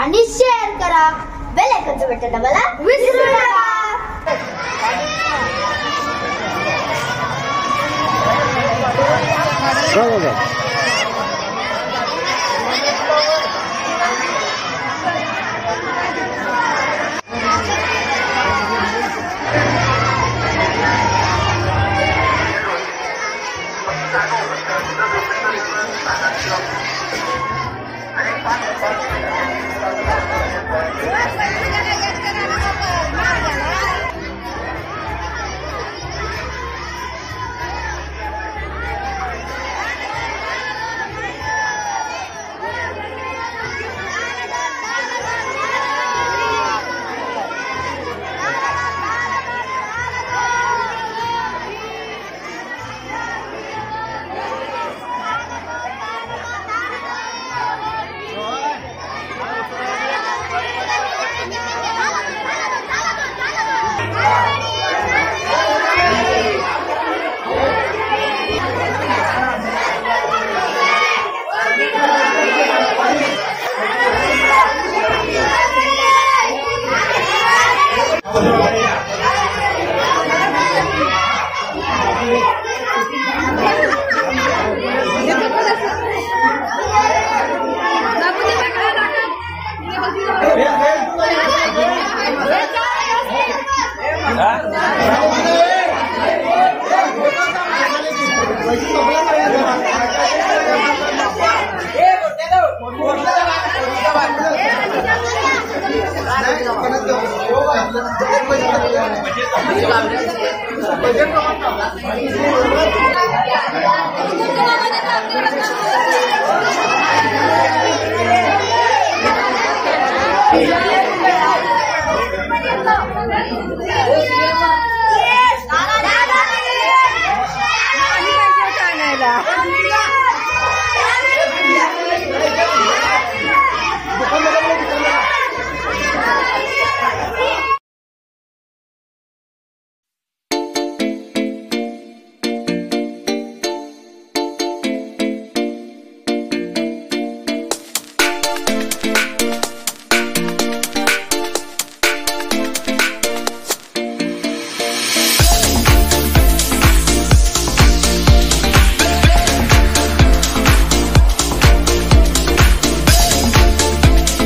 आणि शेअर करा. Bell आयकॉनचं button दाबायला विसरू नका.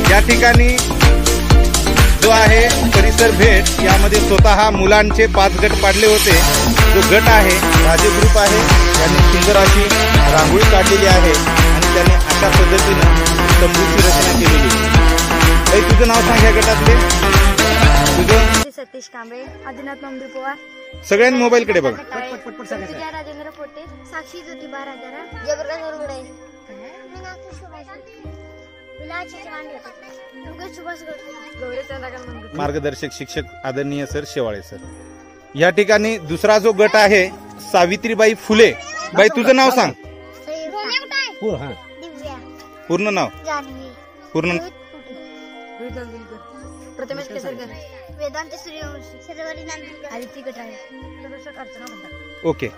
या ठिकाणी जो आहे परिसर भेट, यामध्ये स्वतः मुलांचे 5 गट पाडले होते. जो गट आहे राजे ग्रुप आहे, त्यांनी सुंदर अशी रांगोळी काढलेली आहे आणि त्याने अशा पद्धतीनं तंबूची रचना केलेली. ताई, तुझं नाव सांग या गटातले. तुझं? सतीश कांबळे, आदिनाथ नामदेव पवार. सगळ्यांनी मोबाईलकडे बघ. राजेंद्र पोटे, साक्षी ज्योतिबा राजारा, जयप्रकाश वरगुडे, मार्गदर्शक शिक्षक आदरणीय सर शेवाळे सर. या ठिकाणी दुसरा जो गट आहे सावित्रीबाई फुले. बाई, तुझं नाव सांग. पूर्ण नाव. पूर्ण. प्रथमेश केसरकर, वेदांत सूर्यवंशी, शर्वरी नांदुरकर, आदिती गटाळे, प्रदर्शक अर्चना भंडार. ओके.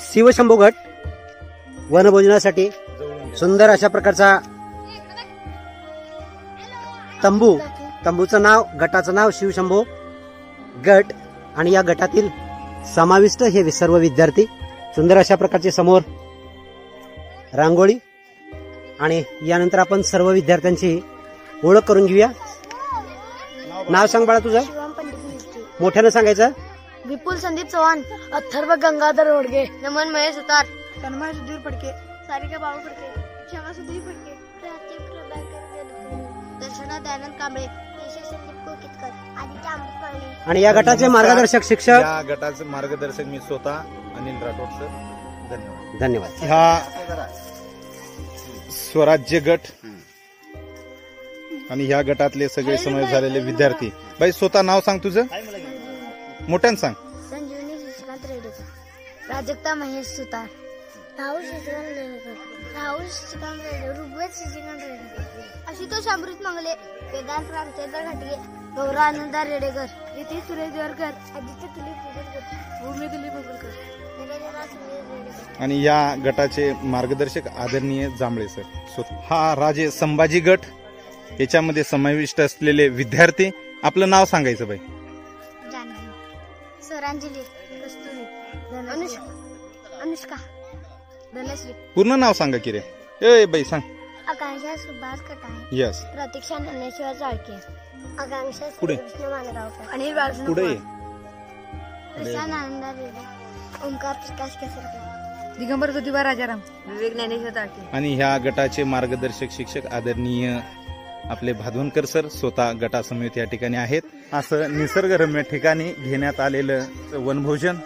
शिवशंभू गट वनभोजनासाठी सुंदर अशा प्रकारचा तंबूचं नाव, गटाचं नाव शिवशंभू गट. आणि या गटातील समाविष्ट हे सर्व विद्यार्थी सुंदर अशा प्रकारचे समोर रांगोळी. आणि यानंतर आपण सर्व विद्यार्थ्यांची ओळख करून घेऊया. नाव सांग बाळा तुझं. मोठ्यानं सांगायचं. विपुल संदीप चव्हाण, अथर्व गंगाधर रोडगे, नमन महेश उतार, तन्मय सुधीर फडके, सारिका बाबू फडके, क्षमा सुधीर फडके, प्राची प्रभाकर देवकर, दर्शना दयानंद कांबळे, यशस्वी संदीप कोकितकर, आदित्य अमृत पाळणे. आणि या गटाचे मार्गदर्शक शिक्षक. या गटाचे मार्गदर्शक मी स्वतः अनिल राठोड सर. धन्यवाद. धन्यवाद. हा स्वराज्य गट आणि ह्या गटातले सगळे समावेश झालेले विद्यार्थी. बाई, स्वतः नाव सांग तुझं. मोठ्यानं सांग. संजीवनी शशिकांत रेडेकर, प्राजक्ता महेश सुतार, राहुल शशिकांत रेडेकर, राहुल शशिकांत रेडेकर, ऋग्वेद शशिकांत रेडेकर, आशुतोष अमृत मंगले, वेदांत रामचंद्र घाटगे, गौरा आनंदा रेडेकर, रितेश सुरेश देवरकर, आदित्य दिलीप रेडेकर, भूमी दिलीप भोगलकर, आणि या गटाचे मार्गदर्शक आदरणीय जांभळे सर. हा राजे संभाजी गट याच्यामध्ये समाविष्ट असलेले विद्यार्थी. आपलं नाव सांगायचं बाई. जानवी, स्वरांजली, कस्तुरी, अनुष्का, धनश्री. पूर्ण नाव सांगा की रे. ए बाई सांग. आकांक्षा सुभाष कटाळे, यस. प्रतीक्षा ज्ञानेश्वर चाळके, आकांक्षा पुढे. कृष्ण मानगावकर, अनिल बाळकृष्ण पुढे ये. प्रशांत आनंदा रेडे, ओंकार प्रकाश केसरकर, दिगंबर ज्योतिबा राजाराम, विवेक ज्ञानेश्वर चाळके. आणि ह्या गटाचे मार्गदर्शक शिक्षक आदरणीय आपले भादवनकर सर स्वतः गटासमवेत या ठिकाणी आहेत. असं निसर्गरम्य ठिकाणी घेण्यात आलेलं वनभोजन